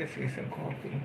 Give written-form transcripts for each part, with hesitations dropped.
Let's get some coffee.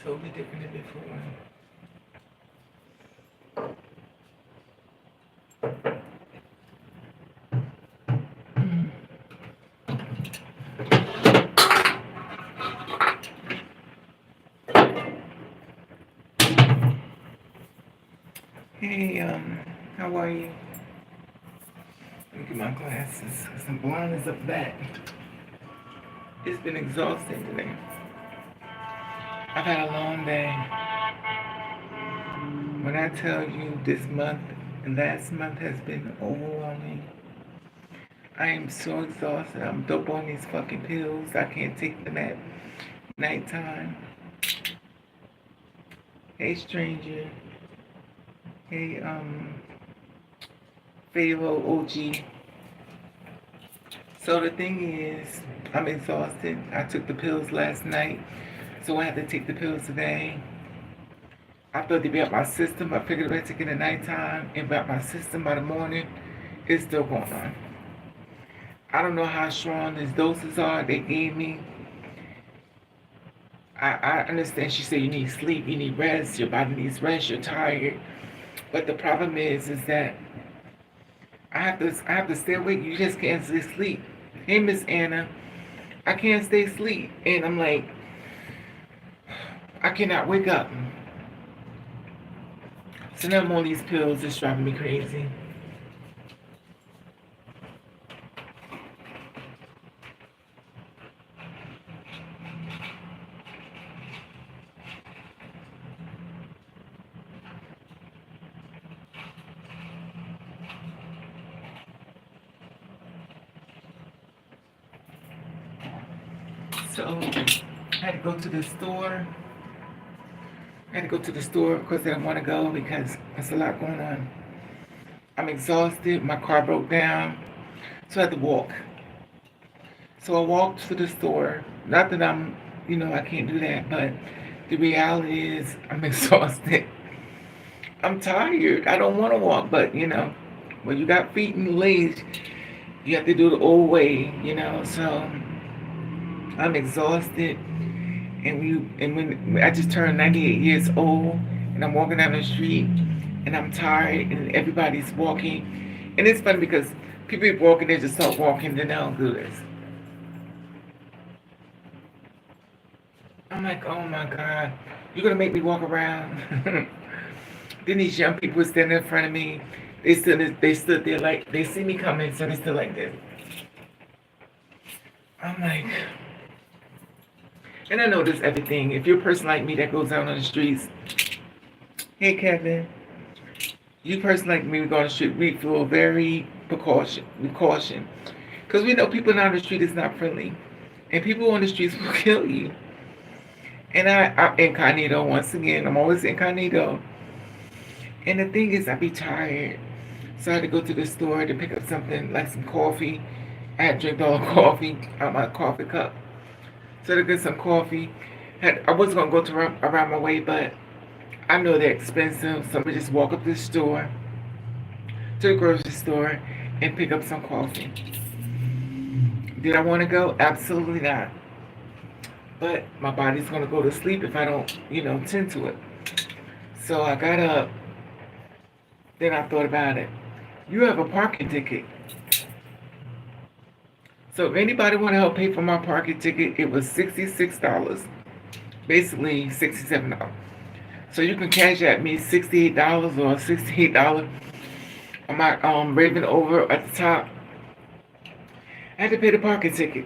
Totally different than before. Hey, how are you? Let me get my glasses, because I'm blind as a bat. It's been exhausting today. I've had a long day. When I tell you this month and last month has been overwhelming, I am so exhausted. I'm dope on these fucking pills. I can't take them at nighttime. Hey, stranger. Hey, Pharaoh OG. So the thing is, I'm exhausted. I took the pills last night, so I have to take the pills today. I thought they'd be out my system. I figured if I take it at nighttime and about my system by the morning, it's still going on. I don't know how strong these doses are they gave me. I understand she said you need sleep, you need rest, your body needs rest, you're tired. But the problem is that I have to stay awake. You just can't stay asleep. Hey, Miss Anna, I can't stay asleep, and I'm like, I cannot wake up. So now I'm on these pills. It's driving me crazy. So I had to go to the store. I had to go to the store. Of course, I didn't want to go because there's a lot going on. I'm exhausted. My car broke down, so I had to walk. So I walked to the store. Not that I can't do that, but the reality is I'm exhausted. I'm tired. I don't want to walk, but when you got feet and legs, you have to do the old way. So I'm exhausted, and when I just turned 98 years old, and I'm walking down the street, and I'm tired, and everybody's walking, and it's funny because people be walking, they just start walking, then they don't do this. I'm like, oh my God, you're gonna make me walk around? Then these young people standing in front of me. They stood there like they see me coming, so they stood like this. I'm like, and I notice everything. If you're a person like me that goes out on the streets, hey Kevin, you person like me, we go on the street, we feel very precaution, because we know people on the street is not friendly, and people on the streets will kill you. And I'm incognito once again. I'm always incognito. And the thing is, I be tired. So I had to go to the store to pick up something like some coffee. I had drank all the coffee out my coffee cup. So to get some coffee. I wasn't going to go to around my way, but I know they're expensive. So I'm going to just walk up to the store, to the grocery store, and pick up some coffee. Did I want to go? Absolutely not. But my body's going to go to sleep if I don't, tend to it. So I got up. Then I thought about it. You have a parking ticket. So if anybody want to help pay for my parking ticket, it was $66. Basically $67. So you can cash at me $68 or $68 on my Raven over at the top. I had to pay the parking ticket.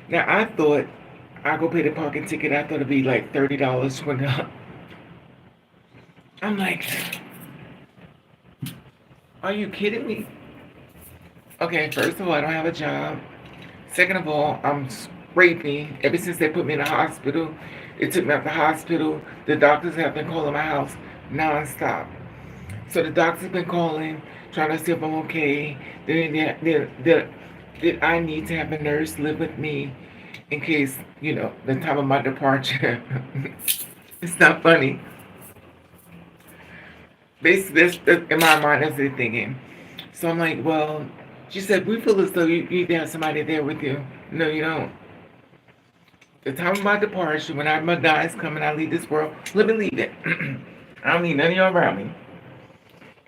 Now I thought I go pay the parking ticket. I thought it'd be like $30, $20. I'm like, are you kidding me? Okay, first of all, I don't have a job. Second of all, I'm scraping. Ever since they put me in the hospital, they took me out the hospital. The doctors have been calling my house nonstop. So the doctors have been calling, trying to see if I'm okay. That I need to have a nurse live with me in case, the time of my departure. It's not funny. Basically, that's in my mind, that's what they're thinking. So I'm like, well, she said, we feel as though you need to have somebody there with you. No, you don't. The time of my departure, when my die is coming, I leave this world, let me leave it. I don't need none of y'all around me.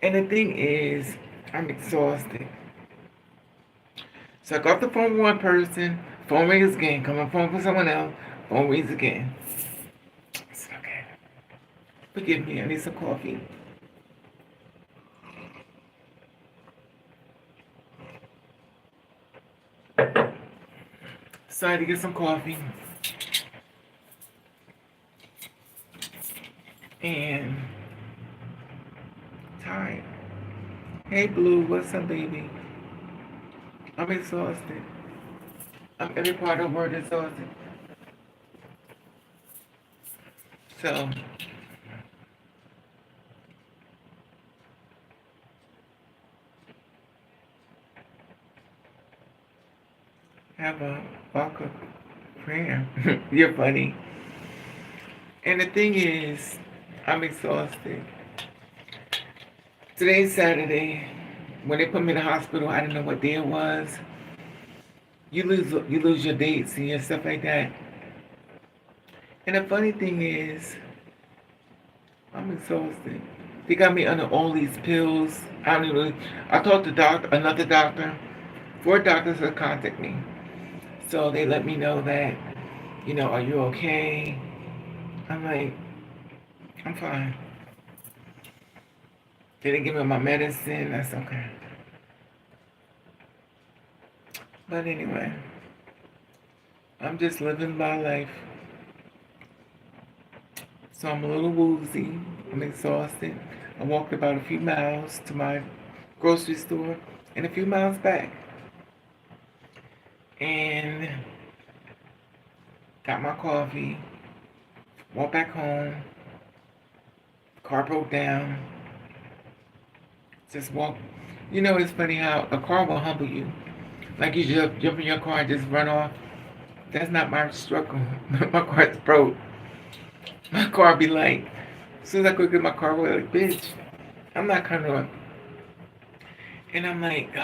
And the thing is, I'm exhausted. So I got the phone with one person, phone rings again, come on phone for someone else, phone rings again. I said, okay. Forgive me, I need some coffee. So I had to get some coffee. And tired. Hey Blue, what's up, baby? I'm exhausted. I'm every part of the word exhausted. So have a walk of prayer. You're funny. And the thing is, I'm exhausted. Today's Saturday. When they put me in the hospital, I didn't know what day it was. You lose your dates and your stuff like that. And the funny thing is, I'm exhausted. They got me under all these pills. I don't even. I talked to another doctor. 4 doctors have contacted me, so they let me know that, are you okay? I'm like, I'm fine. They didn't give me my medicine. That's okay. But anyway, I'm just living my life. So I'm a little woozy. I'm exhausted. I walked about a few miles to my grocery store and a few miles back. And got my coffee. Walked back home. Car broke down. Just walk. It's funny how a car will humble you. Like you just jump in your car and just run off. That's not my struggle. My car's broke. My car be like, as soon as I go get my car, I'm like, bitch, I'm not coming on. And I'm like,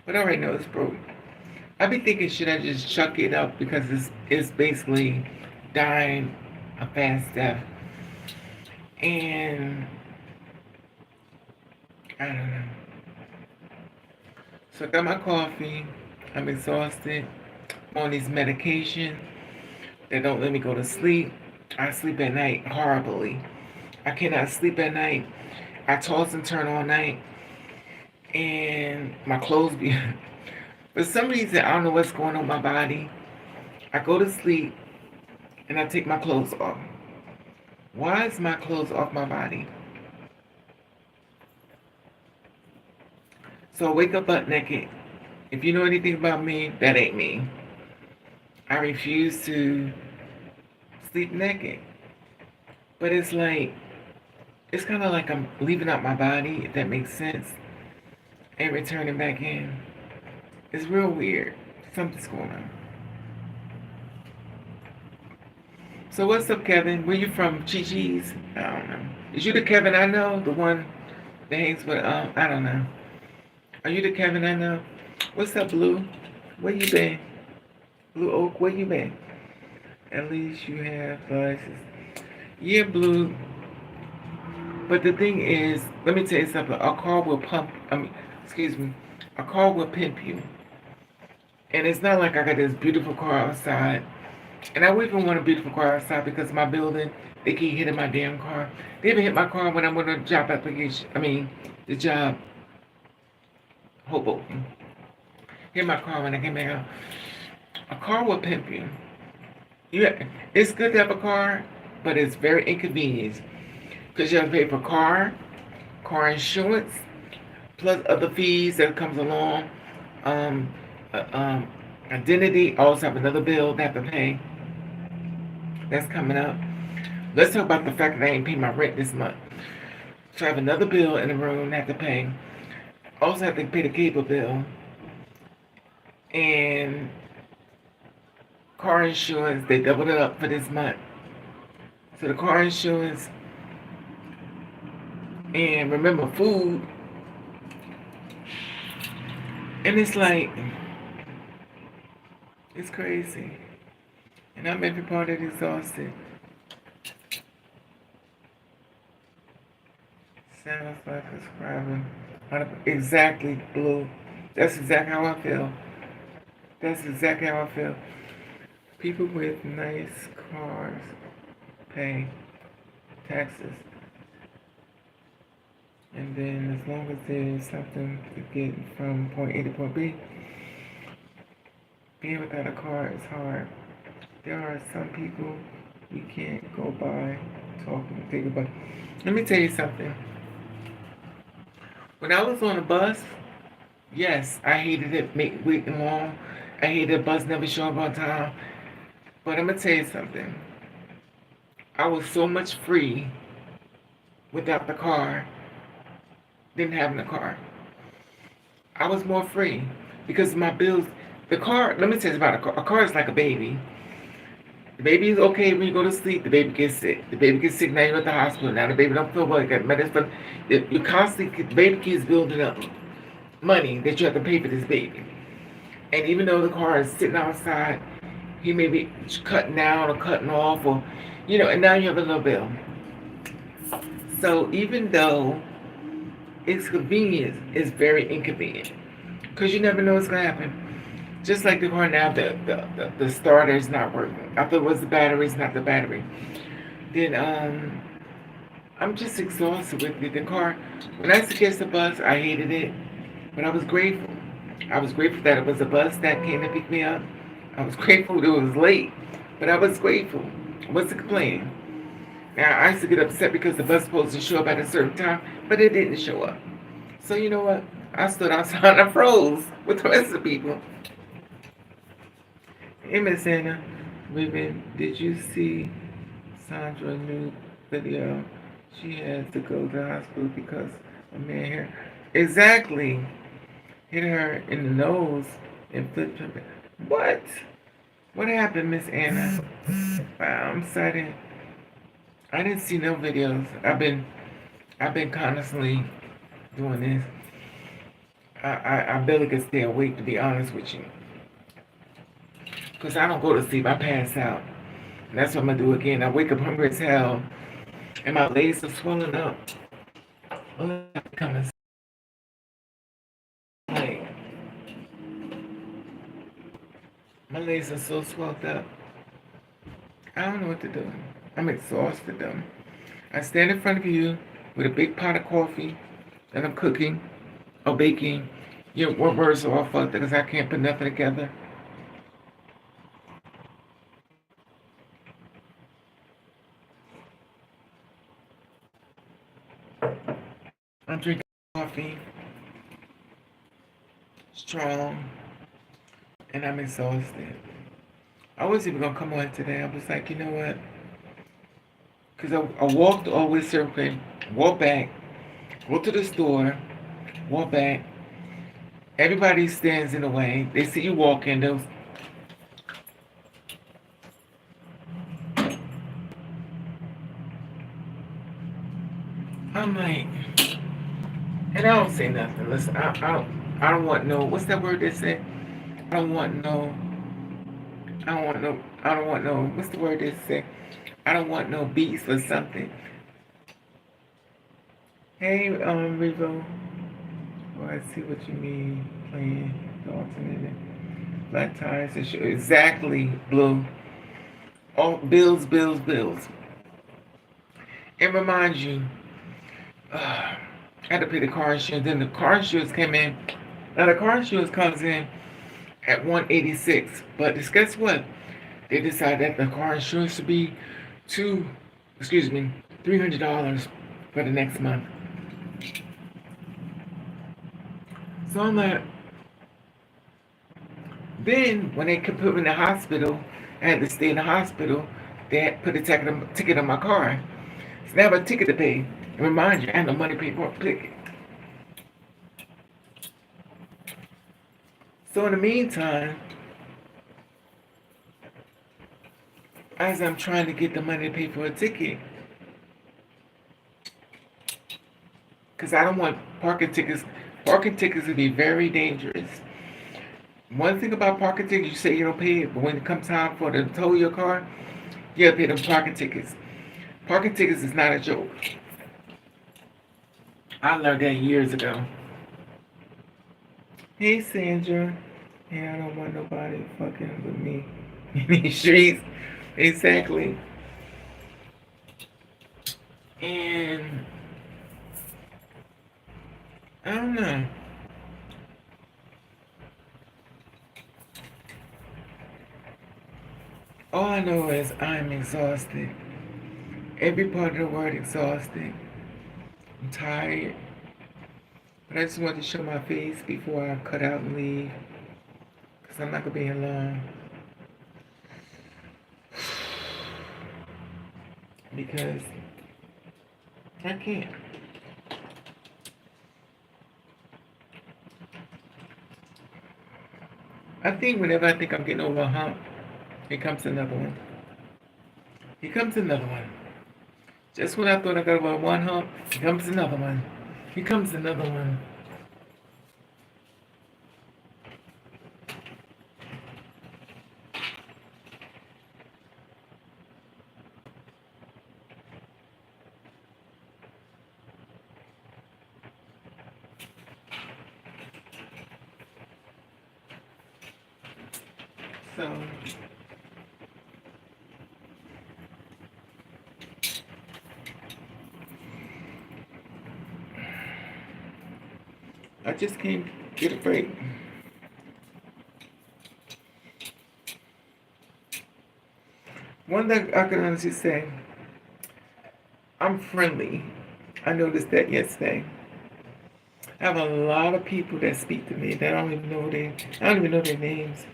but I already know it's broke. I be thinking, should I just chuck it up because it's basically dying a fast death. And I don't know. So I got my coffee. I'm exhausted. I'm on these medications that don't let me go to sleep. I sleep at night horribly. I cannot sleep at night. I toss and turn all night. And my clothes be... For some reason, I don't know what's going on with my body. I go to sleep and I take my clothes off. Why is my clothes off my body? So I wake up butt naked. If you know anything about me, that ain't me. I refuse to sleep naked. But it's kind of like I'm leaving out my body, if that makes sense, and returning back in. It's real weird. Something's going on. So what's up, Kevin? Where you from? Chi-Chi's? I don't know. Is you the Kevin I know? The one that hangs with, I don't know. Are you the Kevin I know? What's up, Blue? Where you been? Blue Oak, where you been? At least you have glasses. Yeah, Blue. But the thing is, let me tell you something. A car will a car will pimp you. And it's not like I got this beautiful car outside. And I wouldn't even want a beautiful car outside because my building, they keep hitting my damn car. They even hit my car when I'm on a job application. The job. Hoboken. Hit my car when I came back out. A car will pimp you. Yeah, it's good to have a car, but it's very inconvenient. Because you have to pay for car insurance, plus other fees that comes along. Um, Identity, also have another bill they have to pay. That's coming up. Let's talk about the fact that I ain't paid my rent this month. So I have another bill in the room I have to pay. Also have to pay the cable bill. And car insurance, they doubled it up for this month. So the car insurance, and remember food. And it's like, it's crazy. And I'm every part of it exhausted. Sounds like subscribing. Exactly, Blue. That's exactly how I feel. That's exactly how I feel. People with nice cars pay taxes. And then as long as there's something to get from point A to point B, Being without a car is hard. There are some people you can't go by talking, think about. Let me tell you something. When I was on a bus, yes, I hated it waiting long. I hated the bus never showing up on time. But I'm gonna tell you something. I was so much free without the car than having a car. I was more free because my bills. The car. Let me tell you about a car. A car is like a baby. The baby is okay when you go to sleep. The baby gets sick. The baby gets sick. Now you're at the hospital. Now the baby don't feel well. You got medicine. You constantly. The baby keeps building up money that you have to pay for this baby. And even though the car is sitting outside, he may be cutting down or cutting off, or and now you have a little bill. So even though it's convenient, it's very inconvenient because you never know what's gonna happen. Just like the car now, the starter is not working. I thought it was the battery, it's not the battery. Then I'm just exhausted with it. The car. When I used to catch the bus, I hated it, but I was grateful. I was grateful that it was a bus that came to pick me up. I was grateful that it was late, but I was grateful. I wasn't complaining. Now I used to get upset because the bus was supposed to show up at a certain time, but it didn't show up. So you know what? I stood outside and I froze with the rest of the people. Hey, Miss Anna, Ruben, did you see Sandra's new video? She has to go to the hospital because a man here exactly hit her in the nose and flipped her. What? What happened, Miss Anna? Wow, I'm sorry. I didn't see no videos. I've been constantly doing this. I barely could stay awake, to be honest with you. Because I don't go to sleep, I pass out. And that's what I'm going to do again. I wake up hungry as hell, and my legs are swelling up. Oh, coming. Like, my legs are so swelled up. I don't know what to do. I'm exhausted, though. I stand in front of you with a big pot of coffee that I'm cooking or baking. What words are all fucked because I can't put nothing together. I'm drinking coffee, strong, and I'm exhausted. I wasn't even gonna come on today. I was like, you know what? Because I walked all the way circling, walk back, go to the store, walk back. Everybody stands in the way. They see you walking. Those. I'm like, and I don't say nothing. Listen, I don't want no. What's that word they say? I don't want no. I don't want no. I don't want no. What's the word they say? I don't want no beats or something. Hey, Revo. Oh, I see what you mean. Playing the alternative. Black tires and shit. Exactly, Blue. All bills, bills, bills. It reminds you, I had to pay the car insurance. Then the car insurance came in. Now the car insurance comes in at 186. But guess what? They decided that the car insurance should be $300 for the next month. So I'm like, then when they could put me in the hospital, I had to stay in the hospital. They had put a ticket on my car. So now I have a ticket to pay. And remind you, I had no money to pay for a ticket. So in the meantime, as I'm trying to get the money to pay for a ticket, because I don't want parking tickets. Parking tickets would be very dangerous. One thing about parking tickets, you say you don't pay it, but when it comes time for them to tow your car, you gotta pay them parking tickets. Parking tickets is not a joke. I learned that years ago. Hey, Sandra. Hey, I don't want nobody fucking with me in these streets. Exactly. And I don't know. All I know is I'm exhausted. Every part of the word exhausted. I'm tired. But I just wanted to show my face before I cut out and leave. Because I'm not going to be here long. Because I can't. I think whenever I think I'm getting over a hump, here comes another one. Here comes another one. Just when I thought I got over one hump, here comes another one. Here comes another one. So I just can't get a break. One thing I can honestly say, I'm friendly. I noticed that yesterday. I have a lot of people that speak to me that I don't even know their names.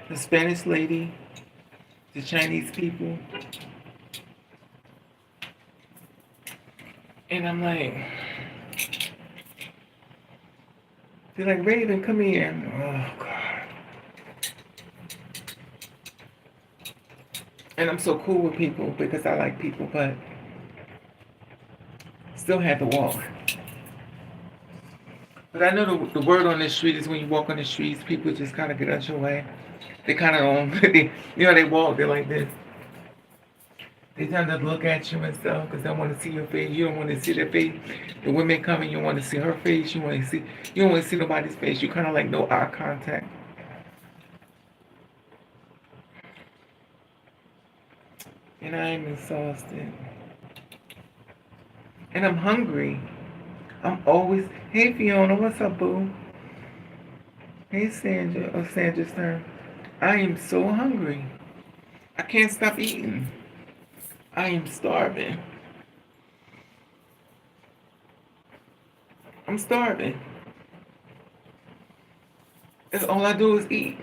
The Spanish lady, the Chinese people. And I'm like, they're like, Raven, come here. Oh, God. And I'm so cool with people because I like people, but still had to walk. But I know the word on the street is when you walk on the streets, people just kind of get out your way. They kind of, they walk, they're like this. They tend to look at you and stuff because they want to see your face. You don't want to see their face. The women coming, you want to see her face. You don't want to see nobody's face. You kind of like no eye contact. And I'm exhausted. And I'm hungry. I'm always, hey Fiona, what's up, boo? Hey Sandra, Sandra's turn. I am so hungry. I can't stop eating. I am starving. I'm starving. That's all I do is eat.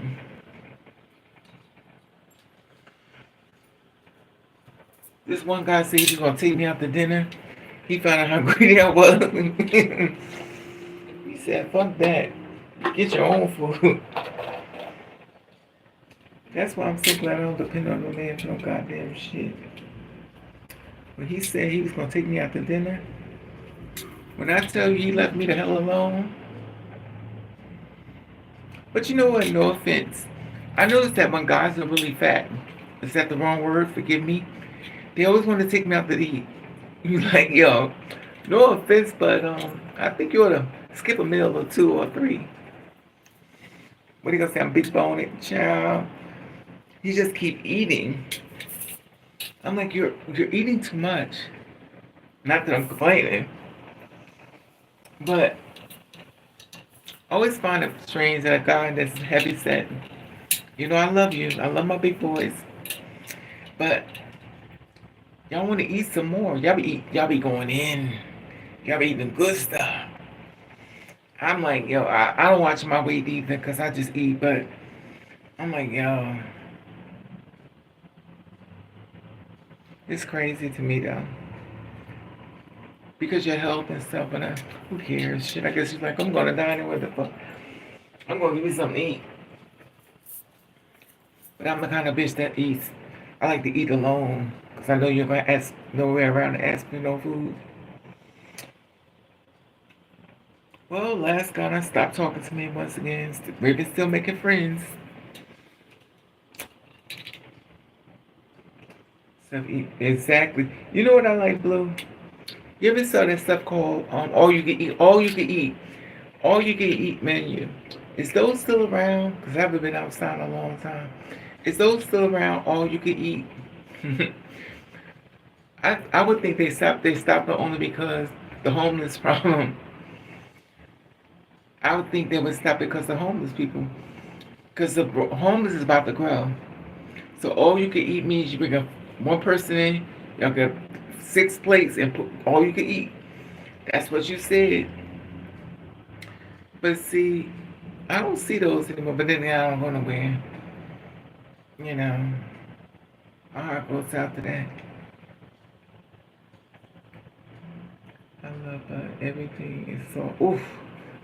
This one guy said he's gonna take me out to dinner. He found out how greedy I was. He said, fuck that. Get your own food. That's why I'm so glad I don't depend on no man for no goddamn shit. When he said he was gonna take me out to dinner, when I tell you he left me the hell alone. But you know what? No offense. I noticed that when guys are really fat, is that the wrong word? Forgive me. They always want to take me out to eat. You like, yo, no offense, but I think you ought to skip a meal or two or three. What are you gonna say? I'm big boned, child. You just keep eating. I'm like, you're eating too much. Not that I'm complaining, but I always find it strange that a guy that's heavy set. You know, I love you. I love my big boys, but y'all want to eat some more. Y'all be going in. Y'all be eating good stuff. I'm like, yo, I don't watch my weight either because I just eat, but I'm like, yo, it's crazy to me though. Because your health and stuff, and who cares? Shit, I guess you're like, I'm gonna dine with the fuck. I'm gonna give me something to eat. But I'm the kind of bitch that eats. I like to eat alone because I know you're gonna ask nowhere around to ask me no food. Well, last guy stopped talking to me once again. We're still making friends. So exactly. You know what I like, Blue? You ever saw that stuff called all you can eat? All you can eat. All you can eat menu. Is those still around? Because I haven't been outside in a long time. Is those still around? All you can eat. I would think they stopped. They stopped only because the homeless problem. I would think they would stop because the homeless people. Because the homeless is about to grow. So all you can eat means you bring up one person in, y'all get 6 plates and put all you can eat. That's what you said. But see, I don't see those anymore. But then I don't go nowhere. You know, my heart goes out to that. I love everything is salt. Oof,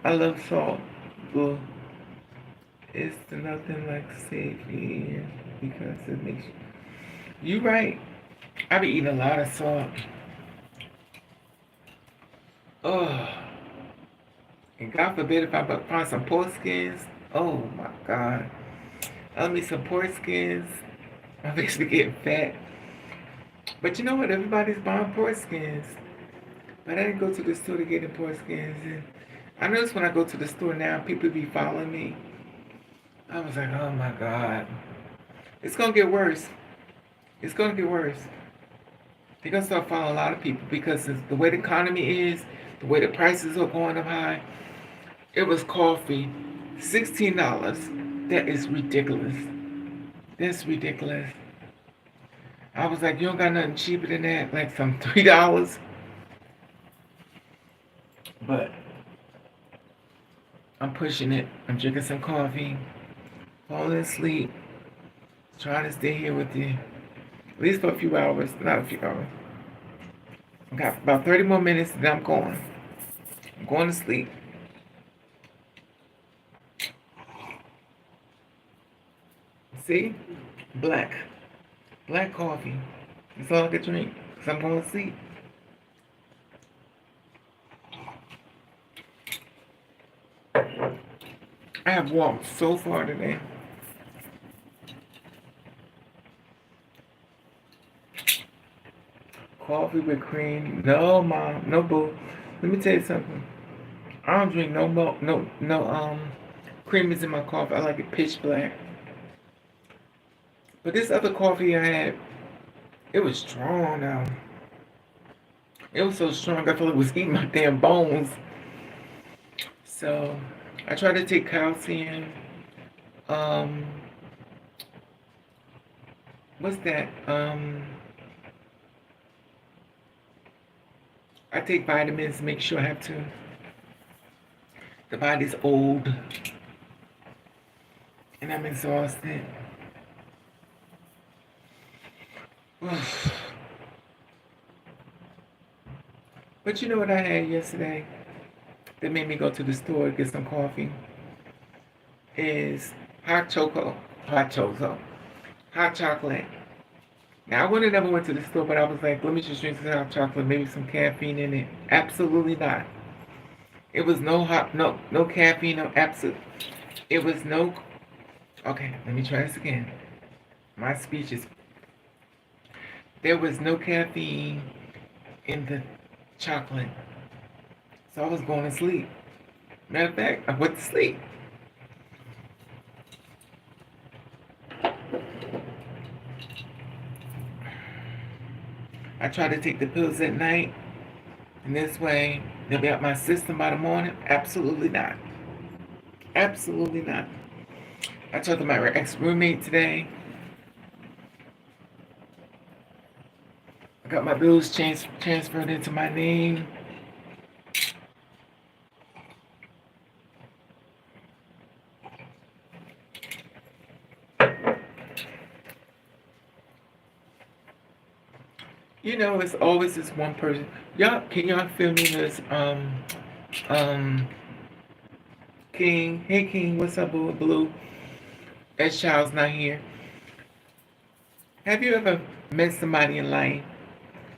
I love salt. Ooh, it's nothing like safety because it makes you right. I be eating a lot of salt. Oh, and God forbid if I find some pork skins. Oh my God, I love me some pork skins. I'm basically getting fat. But you know what? Everybody's buying pork skins. But I didn't go to the store to get the pork skins. And I notice when I go to the store now, people be following me. I was like, oh my God. It's going to get worse. It's going to get worse. They're going to start following a lot of people because the way the economy is, the way the prices are going up high. It was coffee, $16. That is ridiculous. That's ridiculous. I was like, you don't got nothing cheaper than that? Like some $3? But I'm pushing it. I'm drinking some coffee, falling asleep, trying to stay here with you. At least for a few hours. Not a few hours. I got about 30 more minutes and then I'm going. I'm going to sleep. See? Black. Black coffee. That's all I can drink. Because I'm going to sleep. I have walked so far today. Coffee with cream. No, Mom. No, boo. Let me tell you something. I don't drink no milk. No, cream is in my coffee. I like it pitch black. But this other coffee I had, it was strong now. It was so strong, I felt like it was eating my damn bones. So, I try to take calcium. Um, what's that? I take vitamins, make sure I have to. The body's old. And I'm exhausted. But you know what I had yesterday that made me go to the store to get some coffee? Is hot chocolate. Hot chocolate. Now I would have never went to the store, but I was like, let me just drink some hot chocolate, maybe some caffeine in it. Absolutely not. It was no caffeine, no absolute. It was no. Okay, let me try this again. My speech is. There was no caffeine in the chocolate. So I was going to sleep. Matter of fact, I went to sleep. I try to take the pills at night, and this way they'll be out my system by the morning. Absolutely not. Absolutely not. I talked to my ex-roommate today. I got my bills transferred into my name. You know, it's always this one person. Can y'all feel me? This King. Hey King, what's up, Blue? That child's not here. Have you ever met somebody in life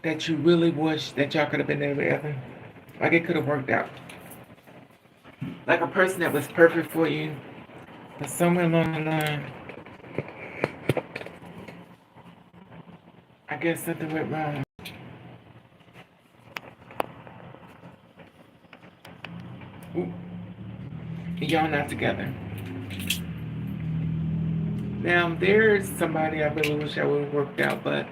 that you really wish that y'all could have been there together? Like it could have worked out. Like a person that was perfect for you, but somewhere along the line, I guess something went wrong. Ooh. And y'all not together. Now, there's somebody I really wish I would have worked out, but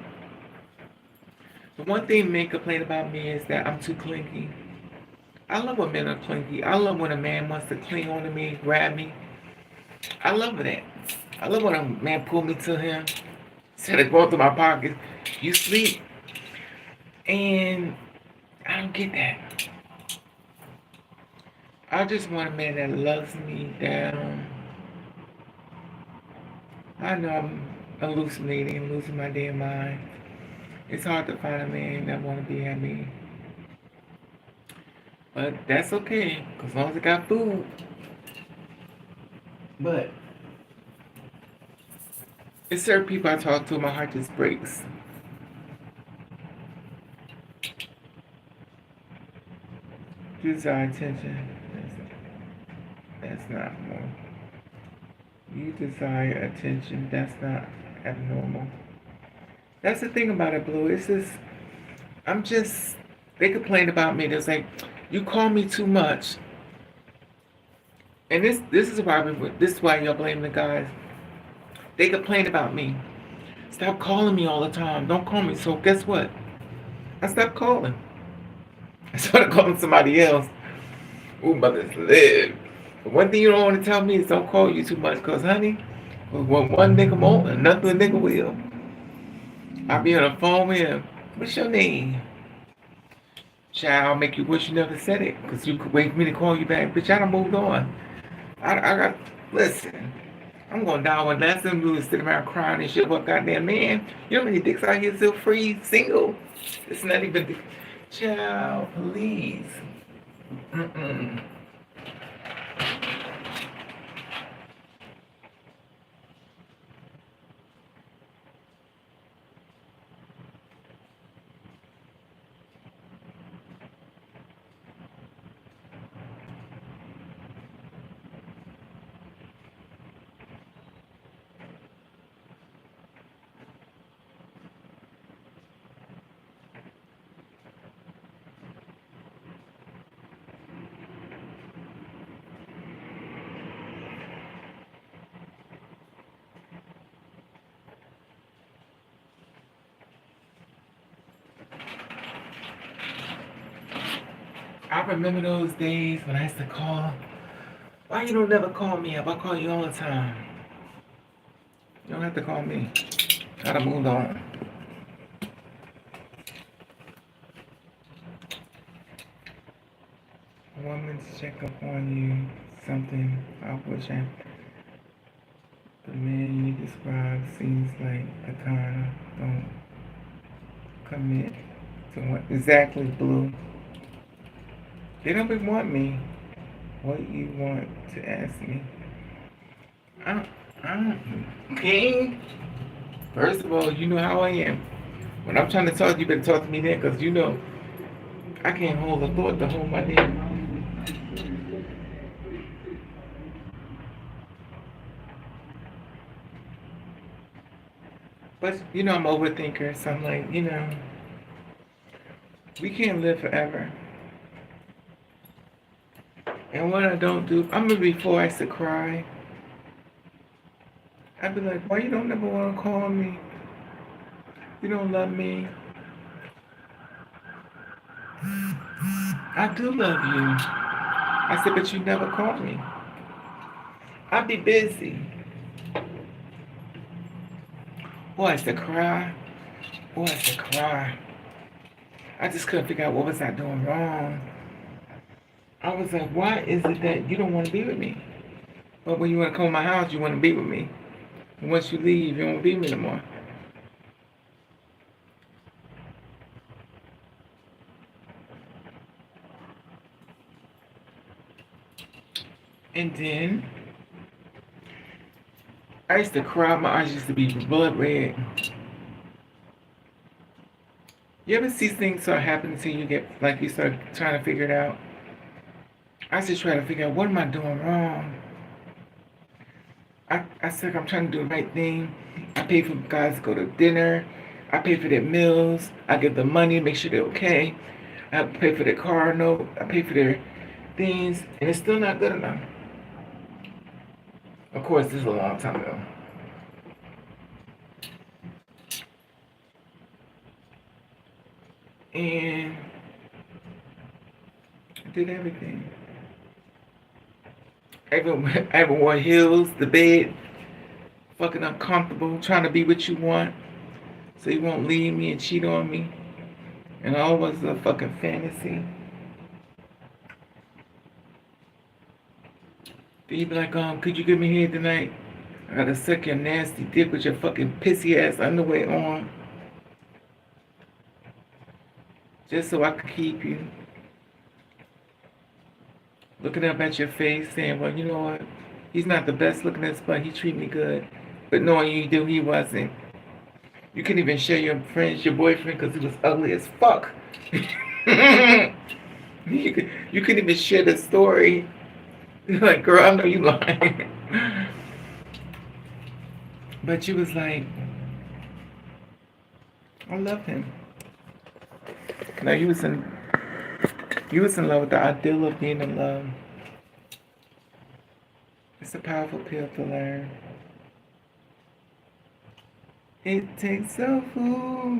the one thing men complain about me is that I'm too clingy. I love when men are clingy. I love when a man wants to cling on to me, grab me. I love that. I love when a man pull me to him. Instead of going through my pockets, you sleep. And I don't get that. I just want a man that loves me down. I know I'm hallucinating and losing my damn mind. It's hard to find a man that want to be at me. But that's okay, because as long as I got food. But it's certain people I talk to, my heart just breaks. Desire attention. That's not normal. You desire attention. That's not abnormal. That's the thing about it, Blue. It's just, I'm just, they complain about me. They're like, you call me too much. And this is why this is why y'all blame the guys. They complain about me. Stop calling me all the time. Don't call me. So guess what? I stopped calling. I started calling somebody else. Ooh, mother's live. But one thing you don't want to tell me is don't call you too much, cause honey, when one nigga won't, another nigga will. I'll be on the phone with him. What's your name? Child, I'll make you wish you never said it, cause you could wait for me to call you back. Bitch, I done moved on. I got, listen, I'm gonna die when last time we was sitting around crying and shit about goddamn man. You know how many dicks out here still free, single? It's not even, child, please. Mm-mm. I remember those days when I used to call. Why you don't never call me up? I call you all the time. You don't have to call me. I done moved on. A woman to check up on you. Something I wish I. The man you describe seems like the kind of don't commit to what exactly, Blue. They don't even want me. What you want to ask me? King. First of all, you know how I am. When I'm trying to talk, you better talk to me then, cause you know I can't hold a thought to hold my damn mouth. But you know I'm an overthinker, so I'm like, we can't live forever. And what I don't do, I remember before I used to cry. I'd be like, why you don't never want to call me? You don't love me. I do love you. I said, but you never call me. I'd be busy. Boy, I used to cry. Boy, I used to cry. I just couldn't figure out what was I doing wrong. I was like, why is it that you don't want to be with me? But when you want to come to my house, you want to be with me. And once you leave, you don't want to be with me anymore. And then I used to cry. My eyes used to be blood red. You ever see things start happening to you, you start trying to figure it out? I just try to figure out what am I doing wrong. I said I'm trying to do the right thing. I pay for guys to go to dinner. I pay for their meals. I give them money, make sure they're okay. I pay for their car note. I pay for their things, and it's still not good enough. Of course, this is a long time ago. And I did everything. I even wore heels, the bed, fucking uncomfortable, trying to be what you want. so he won't leave me and cheat on me. And all was a fucking fantasy. Then he'd be like, could you give me head tonight? I gotta suck your nasty dick with your fucking pissy ass underwear on. Just so I could keep you. Looking up at your face saying, well, you know what? He's not the best looking at but he treat me good. But knowing you do, he wasn't. You couldn't even share your friends, your boyfriend, because he was ugly as fuck. you couldn't even share the story. You're like, girl, I know you lying. But you was like, I love him. Now you was in love with the ideal of being in love. It's a powerful pill to learn. It takes a fool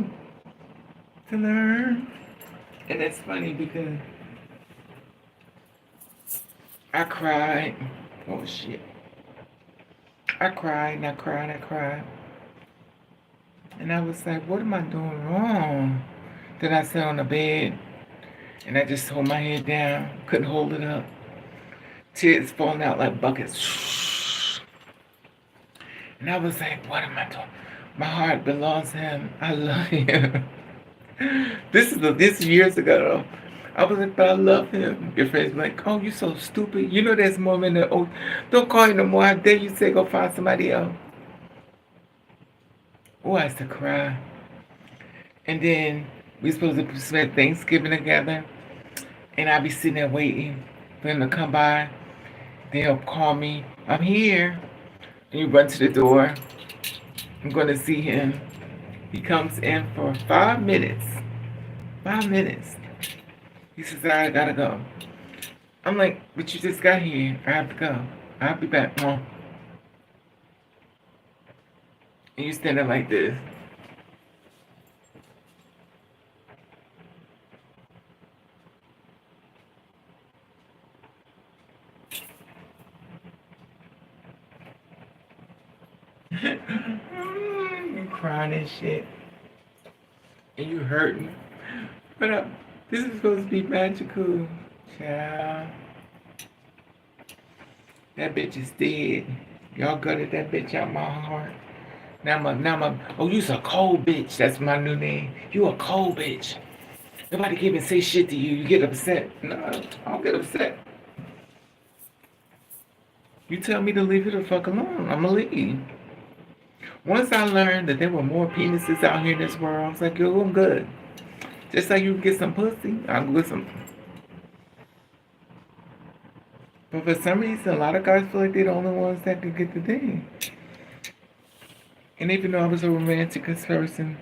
to learn. And it's funny because I cried. Oh shit. I cried and I cried and I cried. And I was like, what am I doing wrong? Then I sat on the bed and I just held my head down, couldn't hold it up. Tears falling out like buckets. And I was like, what am I doing? My heart belongs to him. I love him. This is years ago though. I was like, but I love him. Your friends be like, oh, you so stupid. You know there's more men that, oh, don't call him no more. How dare you say go find somebody else. Oh, I used to cry. And then we supposed to spend Thanksgiving together. And I'd be sitting there waiting for him to come by. They'll call me, I'm here. And you run to the door. I'm going to see him. He comes in for 5 minutes. 5 minutes. He says, I gotta go. I'm like, but you just got here. I have to go. I'll be back, Mom. And you stand there like this. You crying and shit. And you hurting. But this is supposed to be magical. Child. That bitch is dead. Y'all gutted that bitch out my heart. Oh, you's a cold bitch. That's my new name. You a cold bitch. Nobody can even say shit to you. You get upset. No, I don't get upset. You tell me to leave it the fuck alone. I'ma leave. Once I learned that there were more penises out here in this world, I was like, yo, I'm good. Just like you can get some pussy, I'll get some. But for some reason, a lot of guys feel like they're the only ones that can get the thing. And even though I was a romantic person,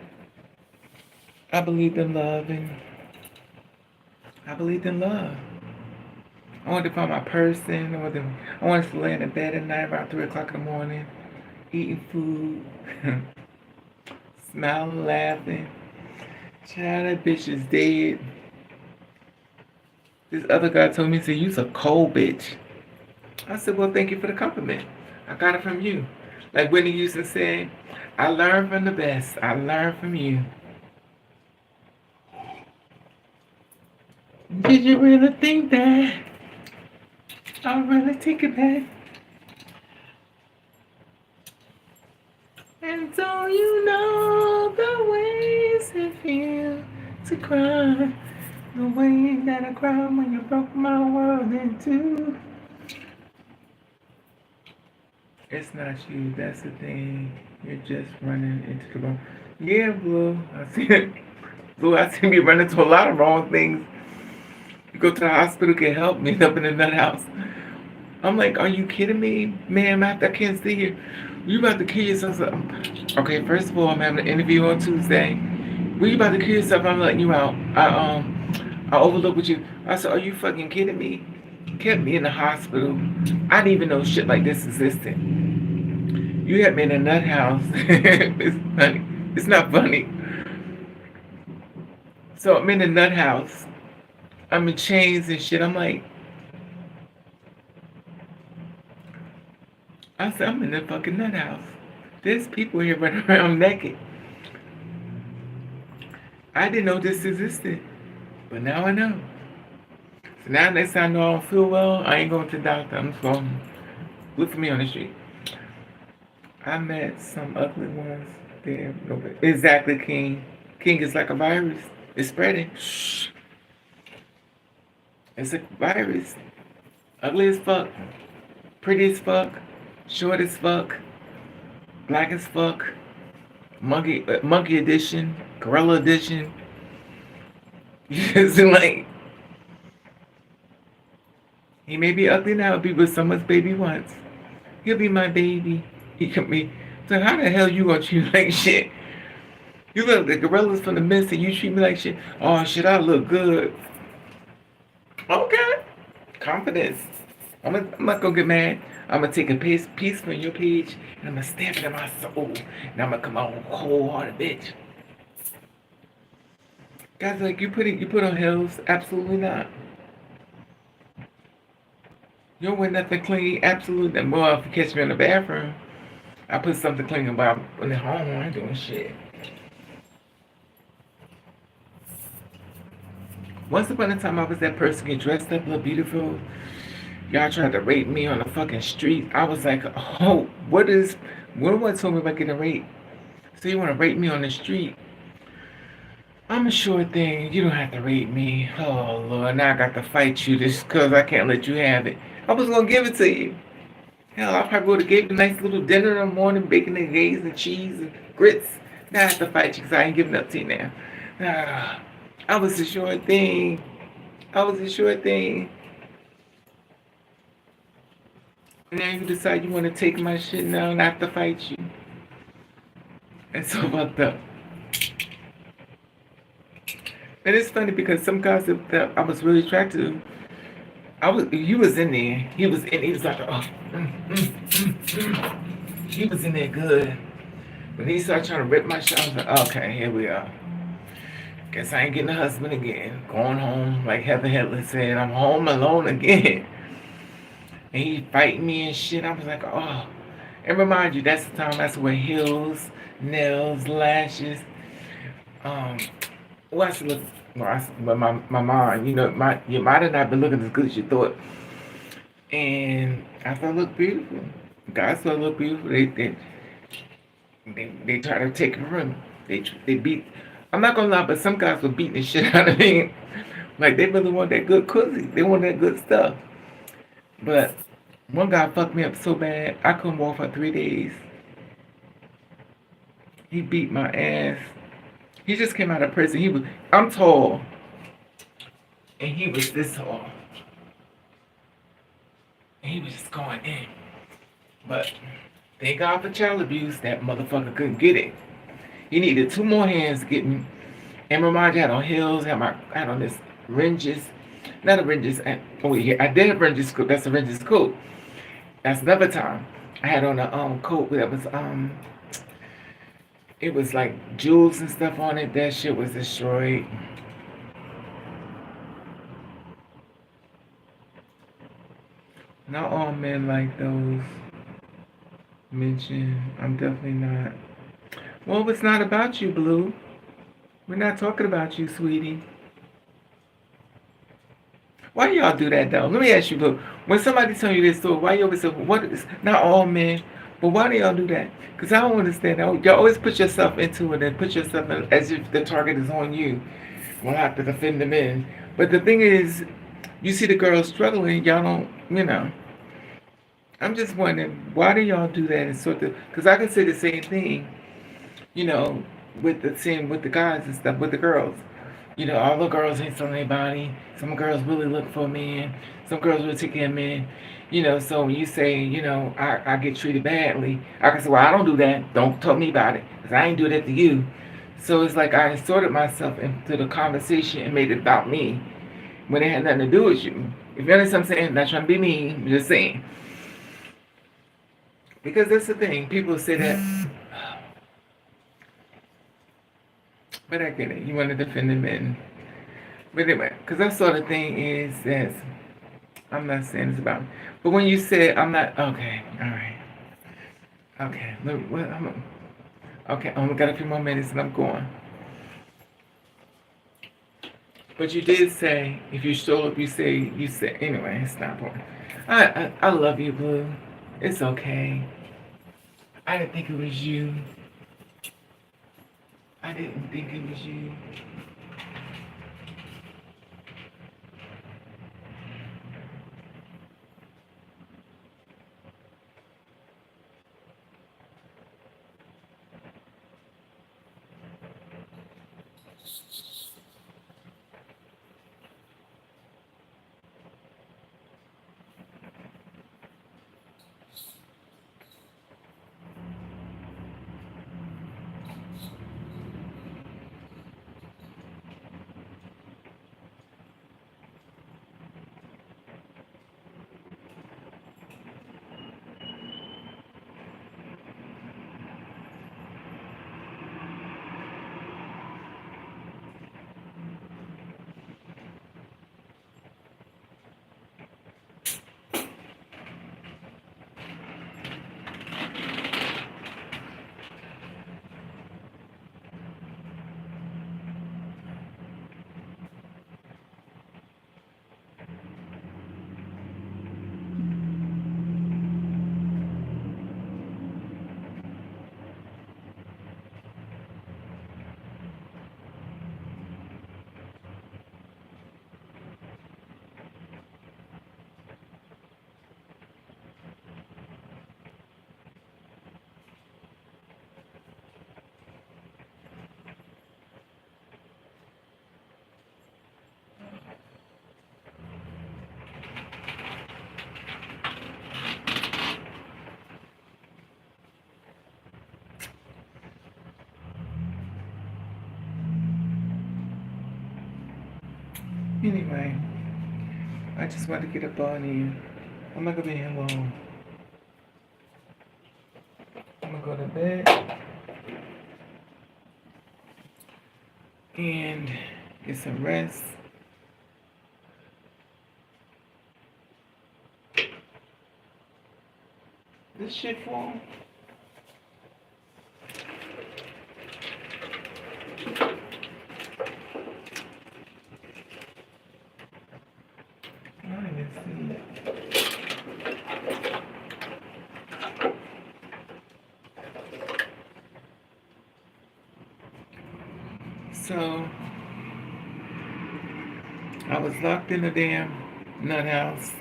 I believed in love and I believed in love. I wanted to find my person. I wanted to lay in the bed at night around 3 o'clock in the morning, eating food, smiling, laughing. Child, that bitch is dead. This other guy told me, he said, you's a cold bitch. I said, well, thank you for the compliment. I got it from you. Like Whitney used to say, I learned from the best. I learned from you. Did you really think that? I'll really take it back. And so you know the ways it feels to cry. The way that I cry when you broke my world in two. It's not you, that's the thing. You're just running into the wrong. Yeah, Blue. I see it. Blue, I see me run into a lot of wrong things. You go to the hospital, get help, me up in the nut house. I'm like, are you kidding me? Ma'am, I can't stay here. You about to kill yourself. Okay, first of all, I'm having an interview on Tuesday. When you about to kill yourself, I'm letting you out. I overlooked with you. I said, are you fucking kidding me? Kept me in the hospital. I didn't even know shit like this existed. You had me in a nut house. It's funny. It's not funny. So I'm in the nut house. I'm in chains and shit. I'm like, I said, I'm in the fucking nut house. There's people here running around naked. I didn't know this existed, but now I know. So now next time I know I don't feel well, I ain't going to the doctor. I'm just going to look for me on the street. I met some ugly ones there. Exactly, King. King is like a virus. It's spreading. Shh. It's a virus. Ugly as fuck. Pretty as fuck. Short as fuck. Black as fuck. Monkey edition. Gorilla edition. Just like, he may be ugly now, be with someone's baby once. He'll be my baby. He can be. So how the hell you gonna treat me like shit? You look the gorillas from the mist and you treat me like shit. Oh shit, I look good. Okay. Confidence. I'm not gonna get mad. I'm gonna take a piece from your page and I'm gonna stamp it in my soul. And I'm gonna come out cold hearted bitch. Guys, like you put on heels? Absolutely not. You don't wear nothing clean? Absolutely not. Well, if you catch me in the bathroom, I put something clean about in the home. I ain't doing shit. Once upon a time, I was that person get dressed up, look beautiful. Y'all tried to rape me on the fucking street. I was like, oh, what told me about getting raped? So you want to rape me on the street? I'm a sure thing. You don't have to rape me. Oh, Lord, now I got to fight you just because I can't let you have it. I was going to give it to you. Hell, I probably would have gave you a nice little dinner in the morning, bacon and eggs and cheese and grits. Now I have to fight you because I ain't giving up to you now. I was a sure thing. I was a sure thing. Now you decide you want to take my shit now and I have to fight you. It's so fucked up. And it's funny because some guys that I was really attracted to, he was in there. He was like, oh, he was in there good. When he started trying to rip my shit, I was like, okay, here we are. Guess I ain't getting a husband again. Going home, like Heather Headley said, I'm home alone again. And he fighting me and shit. I was like, oh. And remind you, that's the time I wear heels, nails, lashes. Well, I should look. But my mind, you might have not been looking as good as you thought. And I thought I looked beautiful. Guys thought I looked beautiful. They try to take it from me. They beat. I'm not gonna lie, but some guys were beating the shit out of me. Like they really want that good pussy. They want that good stuff. But one guy fucked me up so bad, I couldn't walk for 3 days. He beat my ass. He just came out of prison. I'm tall. And he was this tall. And he was just going in. But thank God for child abuse, that motherfucker couldn't get it. He needed 2 more hands to get me. And remind you, I had on heels, I had on this Ringes. Not a Ringes. I did have Ringes coat. That's a Ringes coat. That's another time. I had on a coat that was it was like jewels and stuff on it. That shit was destroyed. Not all men like those mentioned. I'm definitely not. Well, it's not about you, Blue. We're not talking about you, sweetie. Why y'all do that, though? Let me ask you, Blue. When somebody tell you this story, why you always say, what is, not all men, but why do y'all do that? Because I don't understand. Y'all always put yourself into it and put yourself in as if the target is on you. We'll have to defend the men. But the thing is, you see the girls struggling, y'all don't, I'm just wondering, why do y'all do that? And because I can say the same thing, with the guys and stuff, with the girls. All the girls ain't selling their body. Some girls really look for a man. Some girls really take care of men. So when you say, I get treated badly, I can say, well, I don't do that. Don't tell me about it. Because I ain't do that to you. So it's like I inserted myself into the conversation and made it about me when it had nothing to do with you. If you understand what I'm saying, not trying to be mean, I'm just saying. Because that's the thing. People say that. But I get it. You want to defend the men. But anyway, because that sort of thing is that I'm not saying it's about me. But when you say I'm not, okay, all right. Okay, look, okay, I only got a few more minutes and I'm going. But you did say if you show up, you say anyway. It's not important. I love you, Blue. It's okay. I didn't think it was you. I didn't think it was you. Anyway, I just wanted to get up on you. I'm not gonna be here long. I'm gonna go to bed and get some rest. This shit full. I don't even see it. So I was locked in the damn nut house.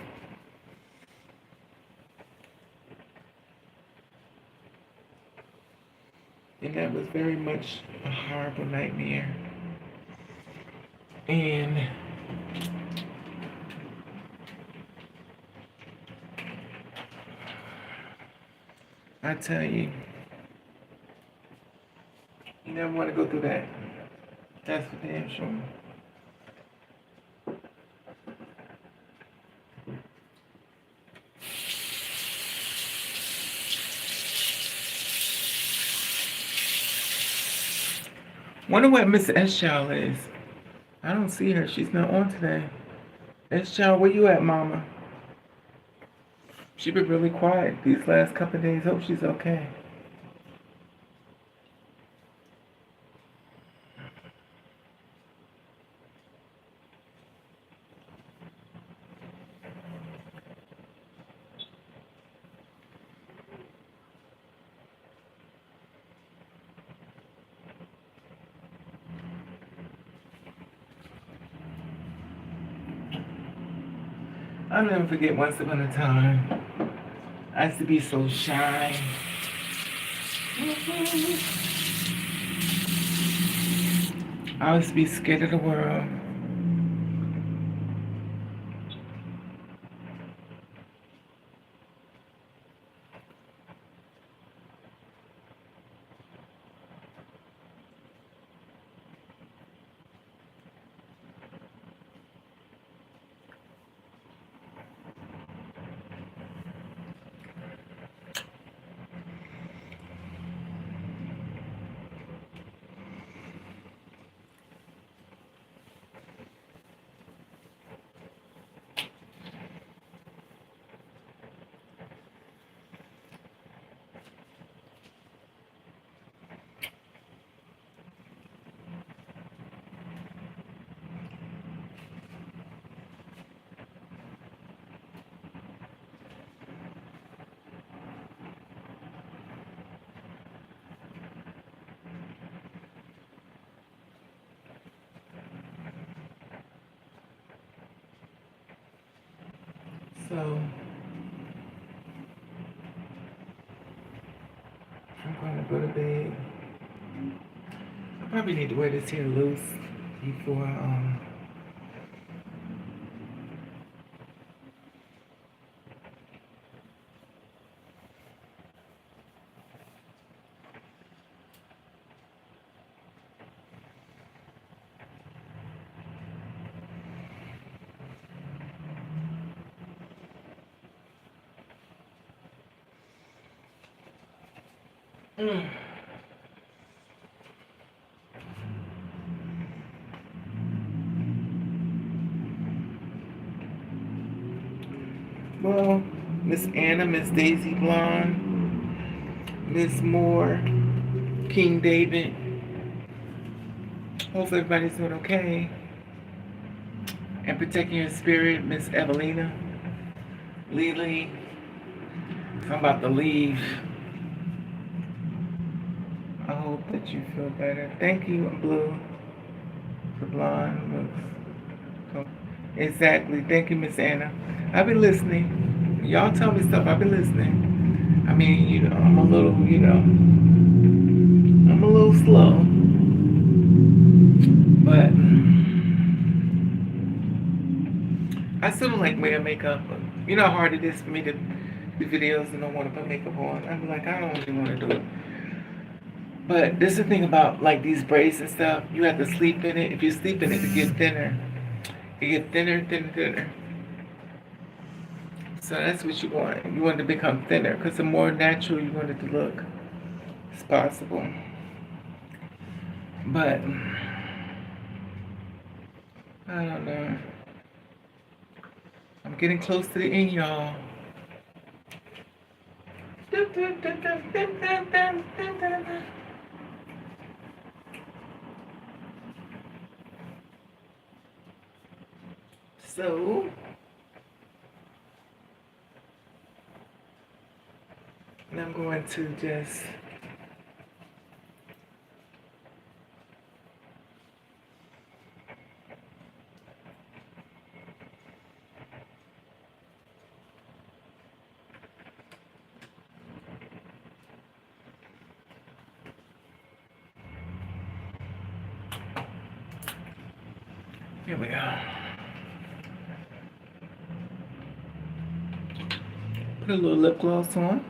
And that was very much a horrible nightmare. And I tell you, you never want to go through that. That's for damn sure. Wonder what Miss S. Child is. I don't see her. She's not on today. S. Child, where you at, Mama? She been really quiet these last couple of days. Hope she's okay. I'll never forget once upon a time. I used to be so shy. I used to be scared of the world. So I'm gonna go to bed. I probably need to wear this hair loose before mm. Well, Miss Anna, Miss Daisy Blonde, Miss Moore, King David. Hopefully everybody's doing okay. And protecting your spirit, Miss Evelina, Lily. I'm about to leave. I hope that you feel better. Thank you, Blue. The blonde looks. Exactly. Thank you, Miss Anna. I've been listening. Y'all tell me stuff. I've been listening. I mean, I'm a little, I'm a little slow. But I still don't like wearing makeup. You know how hard it is for me to do videos and don't want to put makeup on. I'm like, I don't really want to do it. But this is the thing about like these braids and stuff. You have to sleep in it. If you sleep in it, it gets thinner. It gets thinner, thinner, thinner. So that's what you want. You want it to become thinner because the more natural you want it to look as possible. But I don't know. I'm getting close to the end, y'all. So and I'm going to just here we go. Put a little lip gloss on.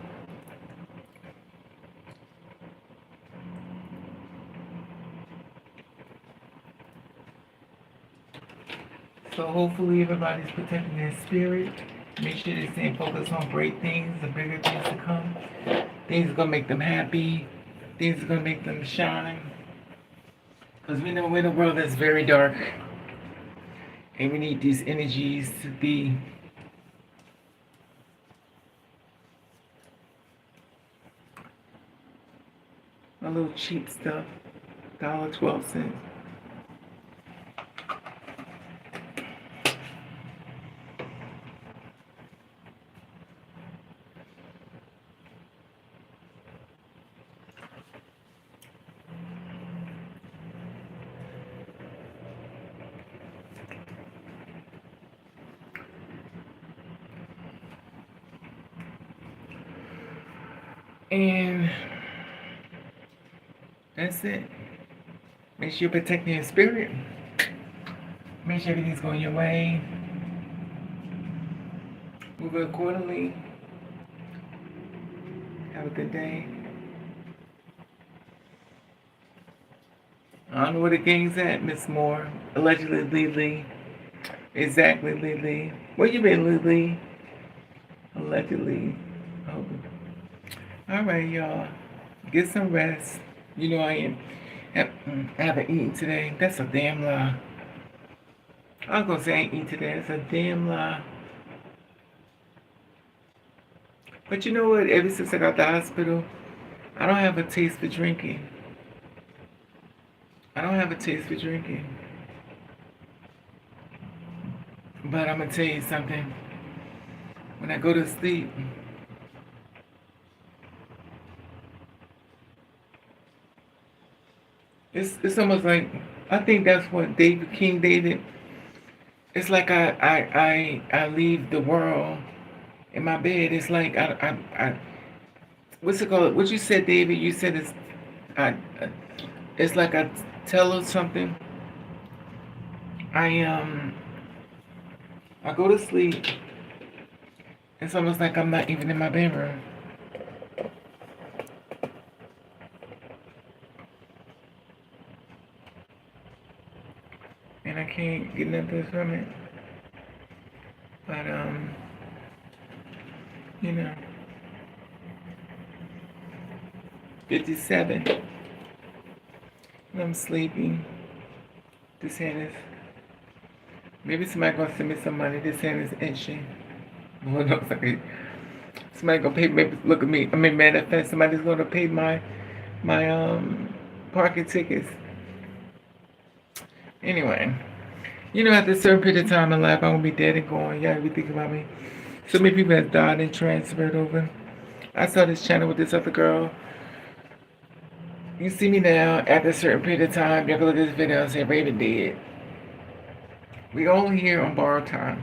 So hopefully everybody's protecting their spirit. Make sure they're staying focused on great things, the bigger things to come. Things are gonna make them happy. Things are gonna make them shine. Because we know we're in a world that's very dark. And we need these energies to be a little cheap stuff. $1.12. And that's it. Make sure you're protecting your spirit. Make sure everything's going your way. Move it accordingly. Have a good day. I don't know where the gang's at, Miss Moore. Allegedly, Lily. Exactly, Lily. Where you been, Lily? Allegedly. Oh. All right, y'all. Get some rest. You know I haven't eaten today. That's a damn lie. I was gonna say I ain't eat today. That's a damn lie. But you know what? Ever since I got the hospital, I don't have a taste for drinking. I don't have a taste for drinking. But I'm gonna tell you something. When I go to sleep, it's almost like I think that's what King David It's like I leave the world in my bed. It's like what's it called? What you said, David? You said I, it's like I tell her something. I um, I go to sleep. It's almost like I'm not even in my bedroom, and I can't get nothing from it. But you know, 57. And I'm sleeping. This hand is. Maybe somebody gonna send me some money. This hand is itching. Lord knows I could. Somebody gonna pay. Maybe look at me. I mean, matter of fact, somebody's gonna pay my parking tickets. Anyway, you know, after a certain period of time in life, I'm gonna be dead and gone. Y'all be thinking about me. So many people have died and transferred over. I saw this channel with this other girl. You see me now. After a certain period of time, y'all can look at this video and say Raven dead. We only here on borrowed time.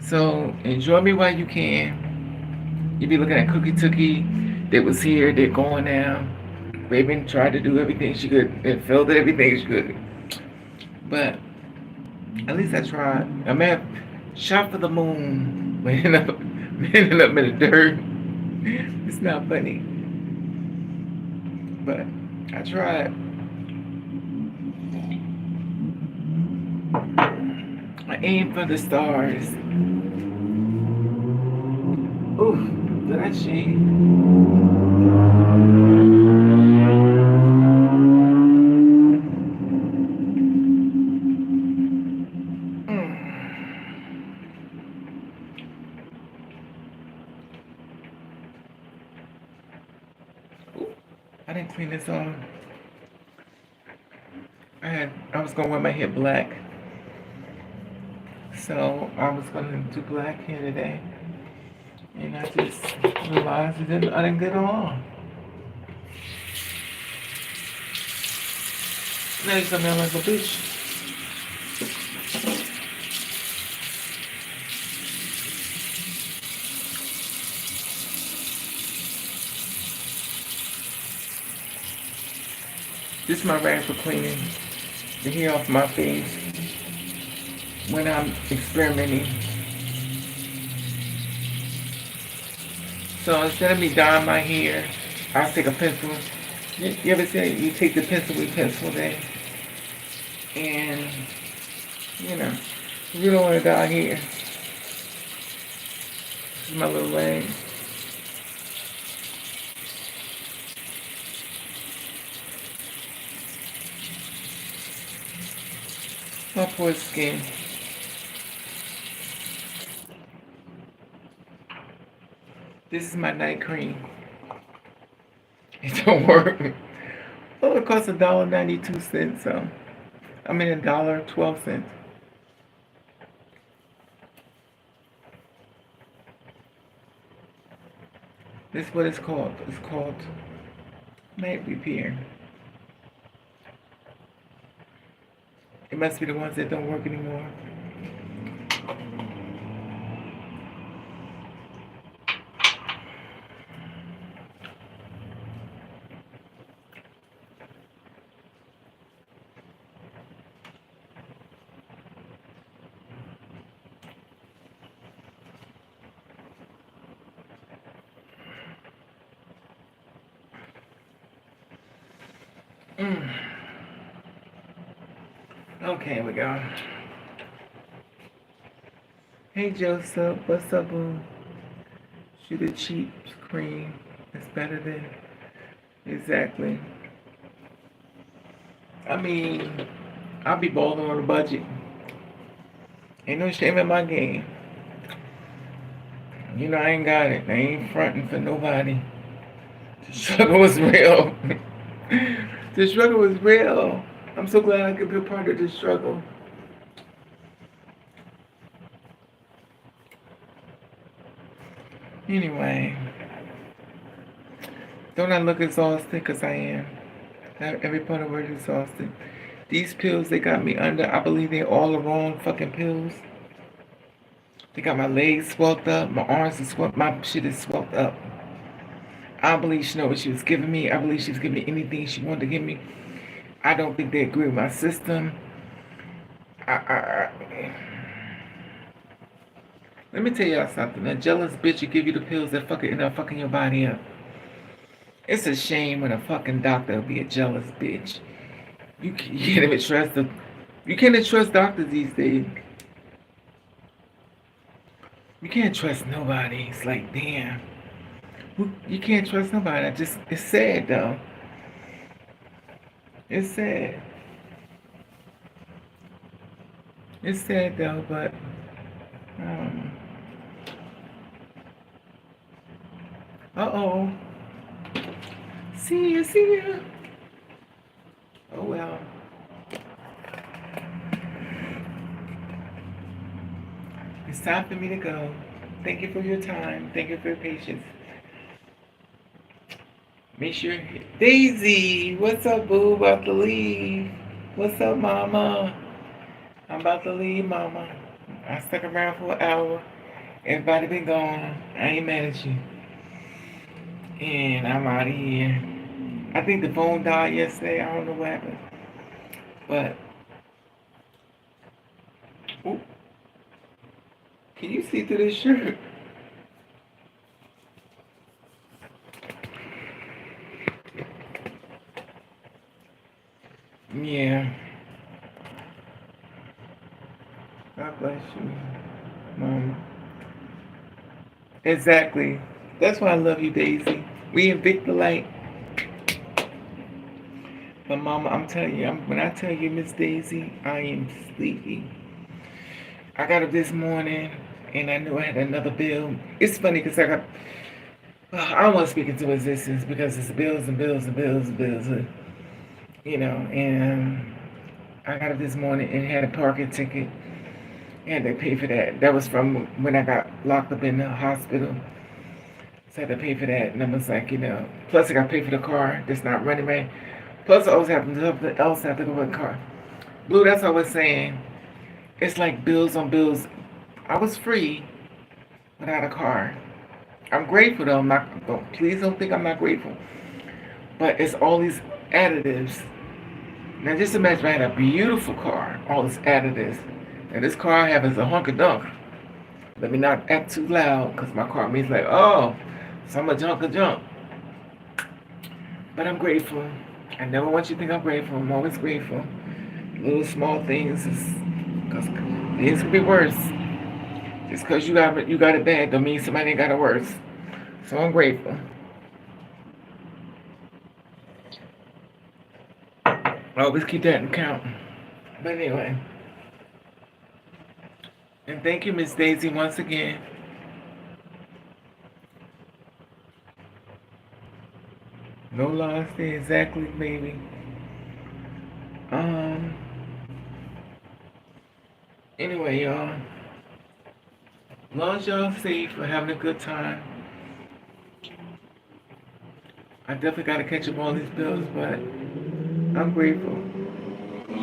So enjoy me while you can. You be looking at Cookie Tookie. They was here. They're going now. Raven tried to do everything she could and failed at everything she could. But at least I tried. I may have shot for the moon, but ended up in the dirt. It's not funny. But I tried. I aimed for the stars. Ooh, did I shade? I didn't clean this off. I was gonna wear my hair black. So I was gonna do black hair today. And I just realized I didn't get it on. Now you something like a bitch. This is my rag for cleaning the hair off my face when I'm experimenting. So instead of me dyeing my hair, I'll take a pencil. You ever say you take the pencil with pencil there? And, you know, you don't want to dye hair. This is my little leg. My poor skin. This is my night cream. It don't work. Well, it costs $1.92, so I mean $1.12. This is what it's called. It's called night repair. It must be the ones that don't work anymore. Okay, here we go. Hey Joseph, what's up, boo? Shoot a cheap cream. It's better than exactly. I mean, I'll be balling on a budget. Ain't no shame in my game. You know I ain't got it. I ain't fronting for nobody. The struggle was real. The struggle was real. I'm so glad I could be a part of this struggle. Anyway, don't I look exhausted? Because I am. Every part of word is exhausted. These pills they got me under, I believe they're all the wrong fucking pills. They got my legs swelled up, my arms are swelled, my shit is swelled up. I don't believe she know what she was giving me. I believe she was giving me anything she wanted to give me. I don't think they agree with my system. Let me tell y'all something. A jealous bitch will give you the pills that end up fucking your body up. It's a shame when a fucking doctor will be a jealous bitch. You can't even trust them. You can't even trust doctors these days. You can't trust nobody. It's like, damn. You can't trust nobody. It's sad though. It's sad. It's sad though, but uh-oh. See ya. Oh well. It's time for me to go. Thank you for your time. Thank you for your patience. Make sure. Daisy, what's up, boo? About to leave. What's up, mama? I'm about to leave, mama. I stuck around for an hour. Everybody been gone. I ain't mad at you. And I'm out of here. I think the phone died yesterday. I don't know what happened. But, ooh, can you see through this shirt? Yeah. God bless you, Mom. Exactly. That's why I love you, Daisy. We evict the light. But Mama, I'm telling you, when I tell you, Miss Daisy, I am sleepy. I got up this morning and I knew I had another bill. It's funny because I don't want to speak into existence because it's bills and bills and bills and bills. You know, and I got up this morning and had a parking ticket. And they pay for that. That was from when I got locked up in the hospital. So I had to pay for that. And I was like, plus I got to pay for the car that's not running right. Plus I always have something else I have to go with the car. Blue, that's what I was saying. It's like bills on bills. I was free without a car. I'm grateful though. Please don't think I'm not grateful. But it's all these additives. Now just imagine I had a beautiful car, all these additives. And this car I have is a hunk of dunk. Let me not act too loud because my car means like, oh, so much hunk of junk. But I'm grateful. I never want you to think I'm grateful. I'm always grateful. Little small things, because things could be worse. Just because you got it bad don't mean somebody ain't got it worse. So I'm grateful. I always keep that in account. But anyway. And thank you, Miss Daisy, once again. No loss there, exactly, baby. Anyway, y'all. As long as y'all safe or having a good time. I definitely got to catch up all these bills, but I'm grateful.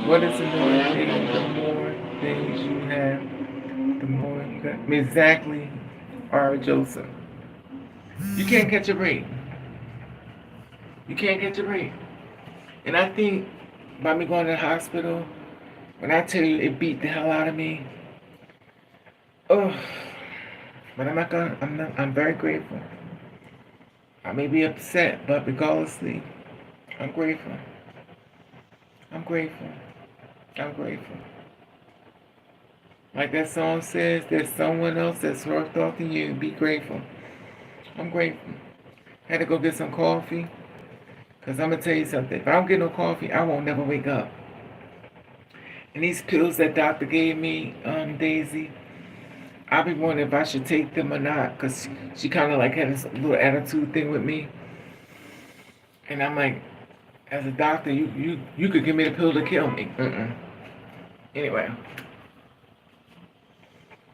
What is another thing? The more things you have, the more you got. Exactly, R. Joseph. You can't catch a break. You can't catch a break. And I think by me going to the hospital, when I tell you it beat the hell out of me, oh, but I'm very grateful. I may be upset, but regardlessly, I'm grateful. I'm grateful. I'm grateful. Like that song says, there's someone else that's worse off than you. Be grateful. I'm grateful. Had to go get some coffee. Because I'm going to tell you something. If I don't get no coffee, I won't never wake up. And these pills that doctor gave me, Daisy, I'll be wondering if I should take them or not. Because she kind of like had this little attitude thing with me. And I'm like, as a doctor, you could give me the pill to kill me. Anyway.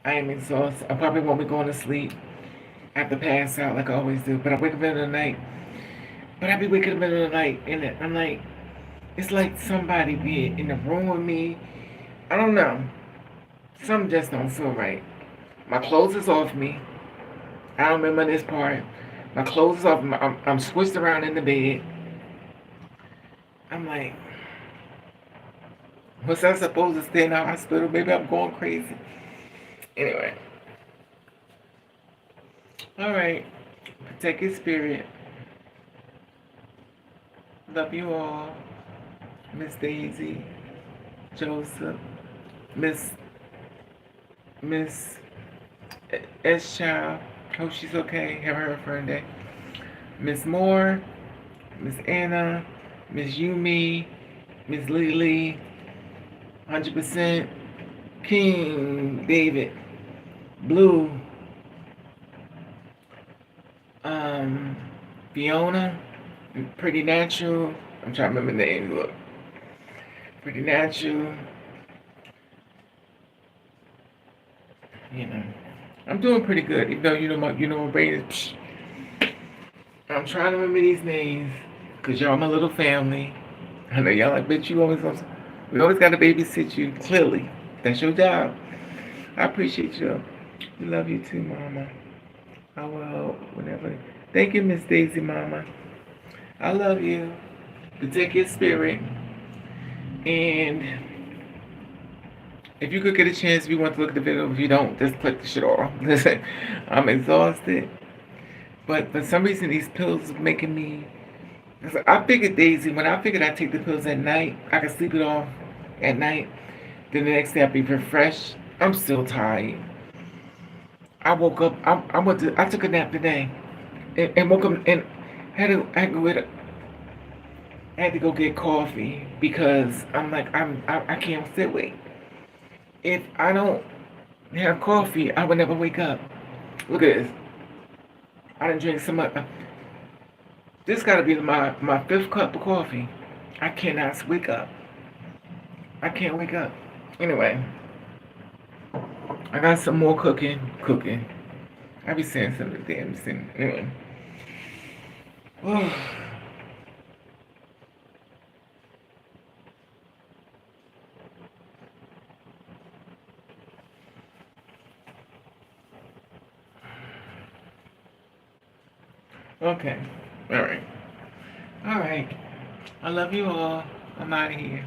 I am exhausted. I probably won't be going to sleep. I have to pass out like I always do. But I wake up in the night. But I be waking up in the middle of the night. And I'm like, It's like somebody being in the room with me. I don't know. Something just don't feel right. My clothes is off me. I don't remember this part. My clothes is off. I'm switched around in the bed. I'm like, was I supposed to stay in the hospital? Maybe I'm going crazy. Anyway, all right. Protect your spirit. Love you all. Miss Daisy, Joseph, Miss Miss S. Child. Hope she's okay. Have her for a day. Miss Moore, Miss Anna, Miss Yumi, Miss Lily, 100%, King David, Blue, um, Fiona, Pretty Natural. I'm trying to remember the names. Look, Pretty Natural. You know, I'm doing pretty good. Even though my brain is. Psh. I'm trying to remember these names because y'all my little family. I know y'all like, bitch. We always got to babysit you. Clearly, that's your job. I appreciate you. We love you too, Mama. I will whenever. Thank you, Miss Daisy, Mama. I love you. Protect your spirit. And if you could get a chance, if you want to look at the video, if you don't, just click the shit off. Listen, I'm exhausted. But for some reason, these pills are making me. I figured, Daisy, when I figured I'd take the pills at night, I could sleep it off at night. Then the next day I'd be refreshed. I'm still tired. I woke up. I took a nap today, and woke up and had to go get coffee because I'm like I can't sit wait. If I don't have coffee, I would never wake up. Look at this. I didn't drink so much. This got to be my fifth cup of coffee. I cannot wake up. I can't wake up. Anyway, I got some more cooking. I be saying something damn thing. Anyway. Oh. Okay. All right. All right. I love you all. I'm out of here.